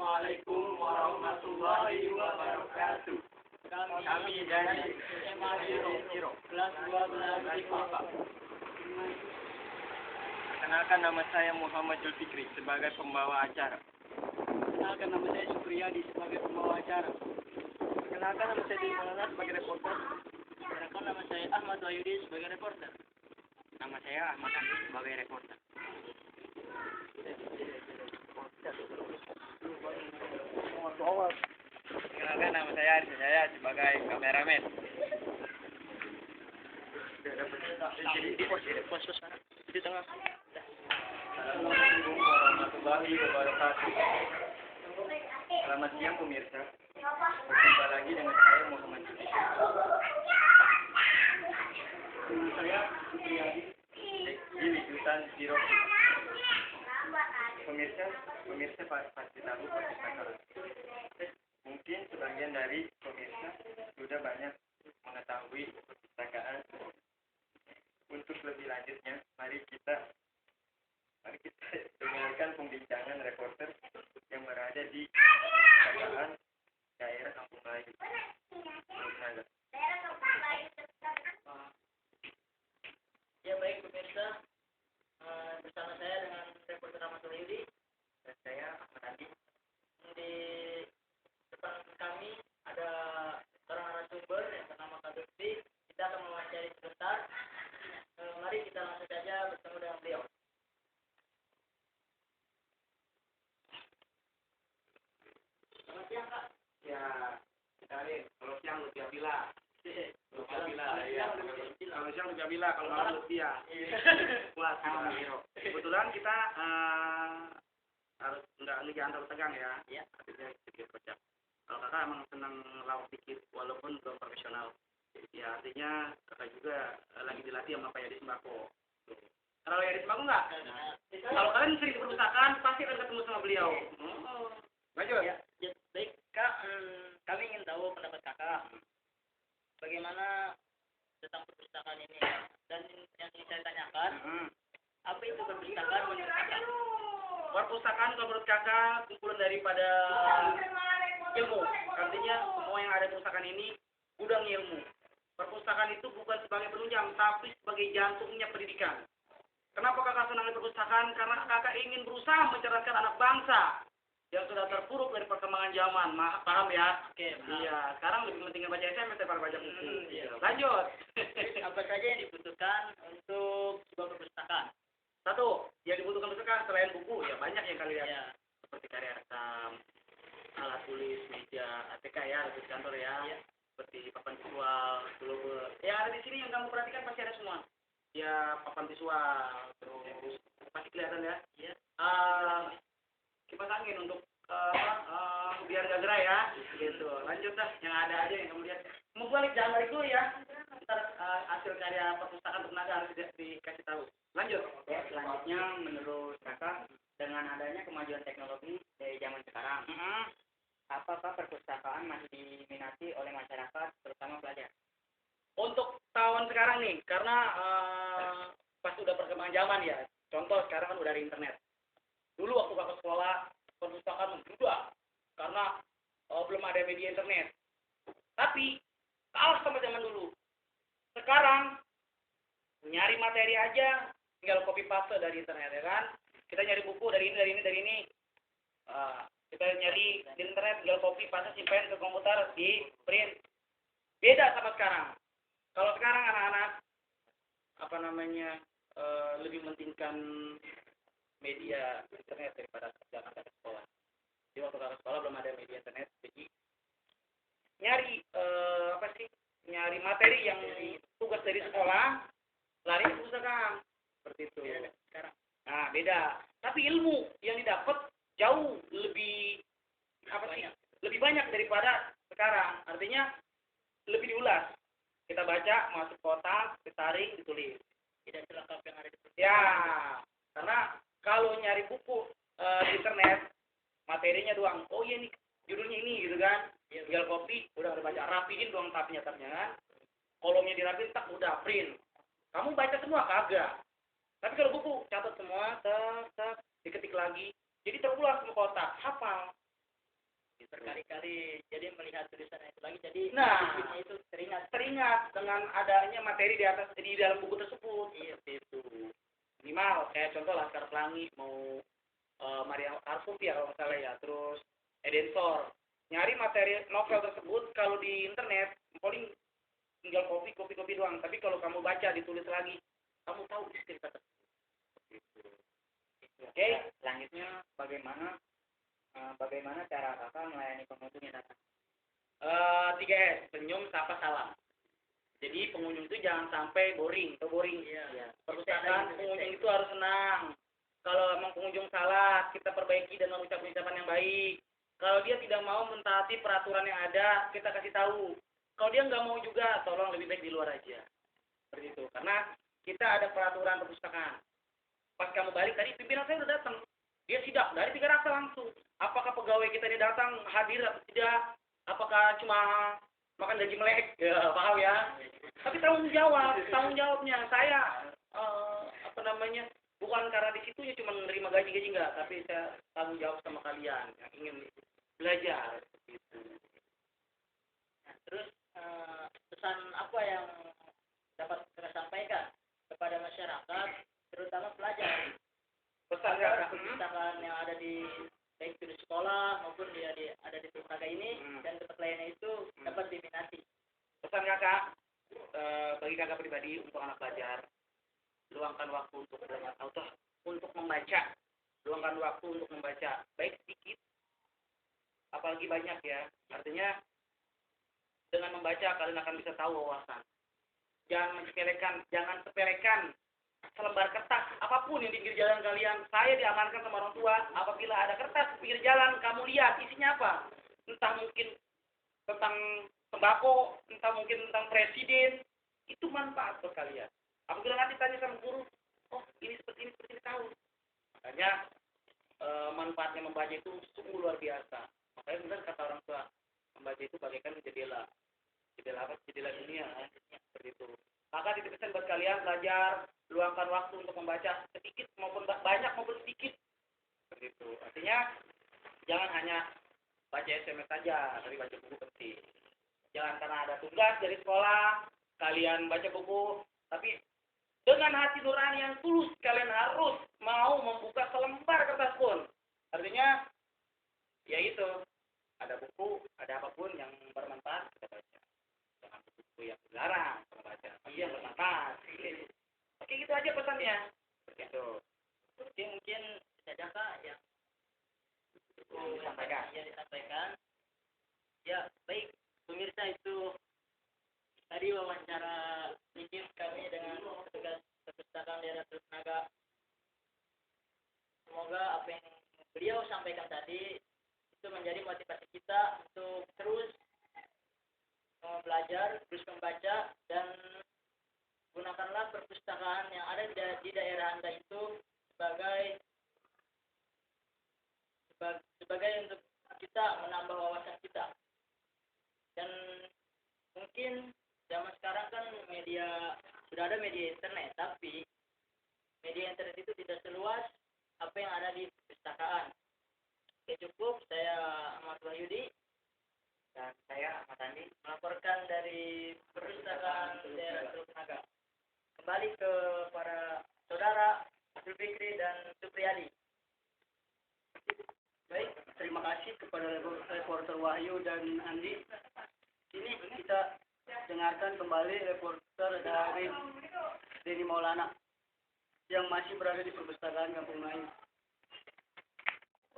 Assalamualaikum warahmatullahi wabarakatuh. Kami dari SMA Zero, kelas 12 IPA. Kenalkan, nama saya Muhammad Zulfikri sebagai pembawa acara. Kenalkan, nama saya Supriyadi sebagai pembawa acara. Kenalkan, nama saya Dimana sebagai reporter. Kenalkan, nama saya Ahmad Wahyudi sebagai reporter. Nama saya Ahmad Andi sebagai reporter. Kenalkan, nama saya Aris Jaya sebagai kameramen. Di tengah. Assalamualaikum warahmatullahi wabarakatuh. Selamat siang pemirsa. Berjumpa lagi dengan saya Muhammad Zulfikri. Nama saya Supriyadi di Wisutan Zero. Pemirsa pasti tahu perpustakaan. Mungkin sebagian dari pemirsa sudah banyak mengetahui perpustakaan. Untuk lebih lanjutnya, mari kita dengarkan pembincangan reporter yang berada di perpustakaan daerah Kampung Melayu. Ya baik pemirsa, bersama saya dengan reporter Ahmad Wahyudi dan saya Ahmad Andi. Di depan kami ada seorang narasumber yang bernama Kak Lutfi. Kita akan mewawancari sebentar. Mari kita langsung saja bertemu dengan beliau. Selamat siang Kak. Ya, kenalin. Kalau siang Lutfi Abila. Kalau siang Lutfi Abila, kalau malam Lutfi ya. Kuat. Kebetulan kita harus nggak antar tegang ya. Iya. Artinya sedikit kocak. Kalau kakak emang senang lawak dikit walaupun belum profesional. Ya artinya kakak juga lagi dilatih sama Pak Yadi Sembako. Kalau Yadi Sembako nggak? Kalau kalian sering ke perpustakaan pasti akan ketemu sama beliau. Lanjut. Ya, baik Kak, kami ingin tahu pendapat kakak. Bagaimana tentang perpustakaan ini dan yang ingin saya tanyakan, apa itu perpustakaan menurut kakak? Perpustakaan menurut kakak kumpulan daripada ilmu. Artinya semua yang ada di perpustakaan ini gudang ilmu. Perpustakaan itu bukan sebagai penunjang, tapi sebagai jantungnya pendidikan. Kenapa kakak senang di perpustakaan? Karena kakak ingin berusaha mencerdaskan anak bangsa yang sudah terpuruk dari perkembangan zaman. Paham ya? Oke, iya. Sekarang lebih penting baca SMS daripada baca buku. Iya. Lanjut. Apa saja yang dibutuhkan untuk sebuah perpustakaan? Satu, yang dibutuhkan perpustakaan selain buku, ya banyak yang kalian lihat. Seperti karya rekam, alat tulis, meja, ATK ya, di kantor ya. Iya. Seperti papan visual, global. Ya ada di sini yang kamu perhatikan pasti ada semua. Ya papan visual, terus pasti kelihatan ya. Iya. Kipas angin untuk biar gak gerak ya. Gitu. Lanjut dah, yang ada aja yang kamu lihat. Mau balik jangan balik dulu ya. Ntar hasil karya perpustakaan tenaga harus dikasih tahu. Lanjut. Ya, selanjutnya menurut kakak dengan adanya kemajuan teknologi dari zaman sekarang. Apakah perpustakaan masih diminati oleh masyarakat, terutama pelajar? Untuk tahun sekarang nih, karena pas udah perkembangan zaman ya. Contoh sekarang kan udah ada internet. Dulu waktu kakak sekolah, perpustakaan menggugah karena belum ada media internet. Tapi kalah sama zaman dulu. Sekarang nyari materi aja, tinggal copy paste dari internet ya kan. Kita nyari buku dari ini. Kita nyari di internet, tinggal copy paste, simpen ke komputer, di print. Beda sama sekarang. Kalau sekarang anak-anak lebih mementingkan media internet daripada zaman kakak sekolah. Di waktu kakak sekolah belum ada media internet, jadi nyari nyari materi yang tugas dari sekolah, lari ke perpustakaan seperti itu. Ya, sekarang. Nah beda. Tapi ilmu yang didapat jauh lebih lebih banyak daripada sekarang. Artinya lebih diulas. Kita baca, masuk kotak, ditarik, ditulis. Tidak selengkap yang ada di perpustakaan. Ya, karena kalau nyari buku di internet, materinya doang. Oh iya nih, judulnya ini gitu kan. Ya, tinggal copy, udah ada baca, rapiin doang tapnya kan. Kolomnya dirapiin, tak udah print. Kamu baca semua kagak. Tapi kalau buku, catat semua, diketik lagi. Jadi terulang semua kotak, hafal. berkali-kali jadi melihat tulisan itu lagi, jadi itu teringat dengan adanya materi di dalam buku tersebut. Iya itu minimal kayak contoh Laskar Pelangi mau Maria Arfuf ya kalau nggak salah ya, terus Edensor nyari materi novel tersebut kalau di internet paling tinggal copy doang, tapi kalau kamu baca ditulis lagi kamu tahu isi cerita tersebut. Oke. Selanjutnya bagaimana cara kakak melayani pengunjung yang datang? 3S, senyum, sapa, salam. Jadi pengunjung itu jangan sampai boring. Iya. Perpustakaan pengunjung itu harus senang. Kalau emang pengunjung salah, kita perbaiki dan mengucapkan ucapan yang baik. Kalau dia tidak mau mentaati peraturan yang ada, kita kasih tahu. Kalau dia nggak mau juga, tolong lebih baik di luar aja. Seperti itu. Karena kita ada peraturan perpustakaan. Pas kamu balik tadi, pimpinan saya udah datang. Dia sidak dari 3 rasa langsung. Apakah pegawai kita ini datang hadir atau tidak? Apakah cuma makan gaji melek? Ya, paham ya? Tapi tanggung jawabnya saya bukan karena di situnya cuma menerima gaji enggak, tapi saya tanggung jawab sama kalian yang ingin belajar gitu. Nah, terus pesan apa yang dapat kita sampaikan kepada masyarakat, terutama pelajar? Pesan perpustakaan yang ada di baik di sekolah maupun ada di pustaka ini dan tempat lainnya itu dapat diminati. Pesan kakak bagi kakak pribadi untuk anak pelajar, luangkan waktu untuk membaca. Luangkan waktu untuk membaca, baik sedikit apalagi banyak ya. Artinya dengan membaca kalian akan bisa tahu wawasan. Jangan sepelekan selembar kertas apapun yang di pinggir jalan kalian. Saya diamankan sama orang tua, apabila ada kertas di pinggir jalan, kamu lihat isinya apa. Entah mungkin tentang tembakau, entah mungkin tentang presiden, itu manfaat buat kalian. Apabila nanti tanya sama guru, oh ini seperti ini tahu. Makanya manfaatnya membaca itu sungguh luar biasa. Makanya benar kata orang tua, membaca itu bagaikan jendela dunia, seperti itu. Maka titip pesan buat kalian belajar, luangkan waktu untuk membaca sedikit maupun banyak maupun sedikit. Seperti itu. Artinya jangan hanya baca SMS saja, tapi baca buku penting. Jangan karena ada tugas dari sekolah, kalian baca buku, tapi dengan hati nurani yang tulus kalian harus mau membuka selembar kertas pun. Artinya ya itu, ada buku, ada apapun yang bermanfaat kita baca. Jangan buku yang dilarang membaca, tapi yang bermanfaat. Oke, gitu aja pesannya. Begitu. Oke, mungkin saja Kak yang disampaikan. Ya, baik pemirsa, itu tadi wawancara singkat kami dengan petugas perpustakaan daerah Teluk Naga. Semoga apa yang beliau sampaikan tadi itu menjadi motivasi kita untuk terus belajar, terus membaca, dan gunakanlah perpustakaan yang ada di daerah Anda itu sebagai untuk kita menambah wawasan kita. Dan mungkin zaman sekarang kan sudah ada media internet, tapi media internet itu tidak seluas apa yang ada di perpustakaan. Oke, cukup. Saya Ahmad Wahyudi Dan saya Ahmad Andi melaporkan dari perpustakaan daerah Teluk Naga. Kembali ke para saudara Abdul Fikri dan Supriyadi. Baik, terima kasih kepada reporter Wahyu dan Andi. Ini kita dengarkan kembali reporter dari Denny Maulana yang masih berada di perpustakaan Kampung Melayu.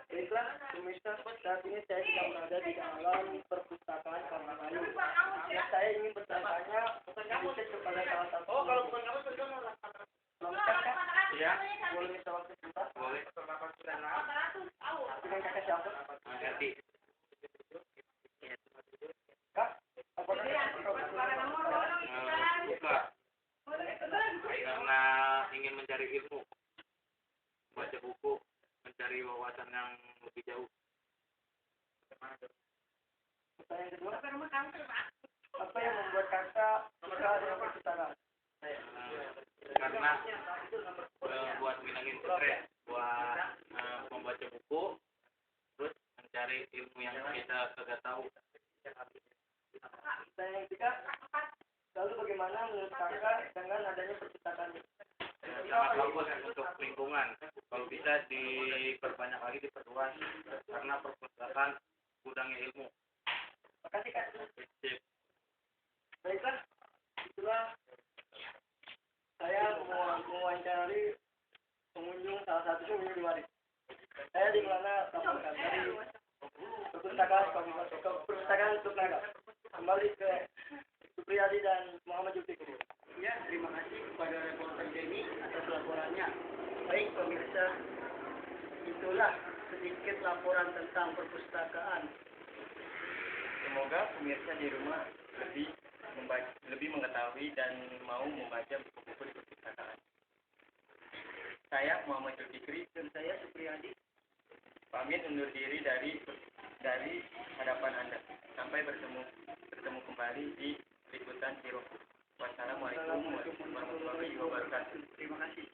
Baiklah, pemirsa, saat ini saya sedang berada di dalam perpustakaan Kampung Melayu. Yang saya ingin bertanya sedikit kepada salah satu. Oh, kalau bukan kamu sudah ya, boleh minta waktu sebentar? Boleh. Dengan kakak siapa? Ganti. Kak, apakah buka? Karena ingin mencari ilmu, baca buku, mencari wawasan yang lebih jauh. Pertanyaan kedua, apa yang membuat kakak suka dengan perpustakaan? Karena buat ngilangin stres, buat membaca buku, terus mencari ilmu yang kita kagak tahu. Dan yang ketiga, lalu bagaimana menurut kakak dengan adanya perpustakaan ini? Sangat bagus untuk lingkungan. Kalau bisa diperbanyak lagi, diperluas, karena perpustakaan gudangnya ilmu. Makasih kak. Sip. Baiklah, itulah saya mewawancari pengunjung, salah satu pengunjung di mari. Saya di mana melaporkan dari perpustakaan untuk naga. Kembali ke Supriyadi dan Muhammad Zulfikri. Ya, terima kasih kepada reporter Denny atas laporannya. Baik pemirsa, itulah sedikit laporan tentang perpustakaan. Semoga pemirsa di rumah lebih mengetahui dan mau membaca buku-buku di perpustakaan. Saya Muhammad Zulfikri Dan saya Supriyadi. pamit undur diri dari hadapan Anda. Sampai bertemu kembali di liputan Hero. Wassalamualaikum warahmatullahi wabarakatuh. Terima kasih.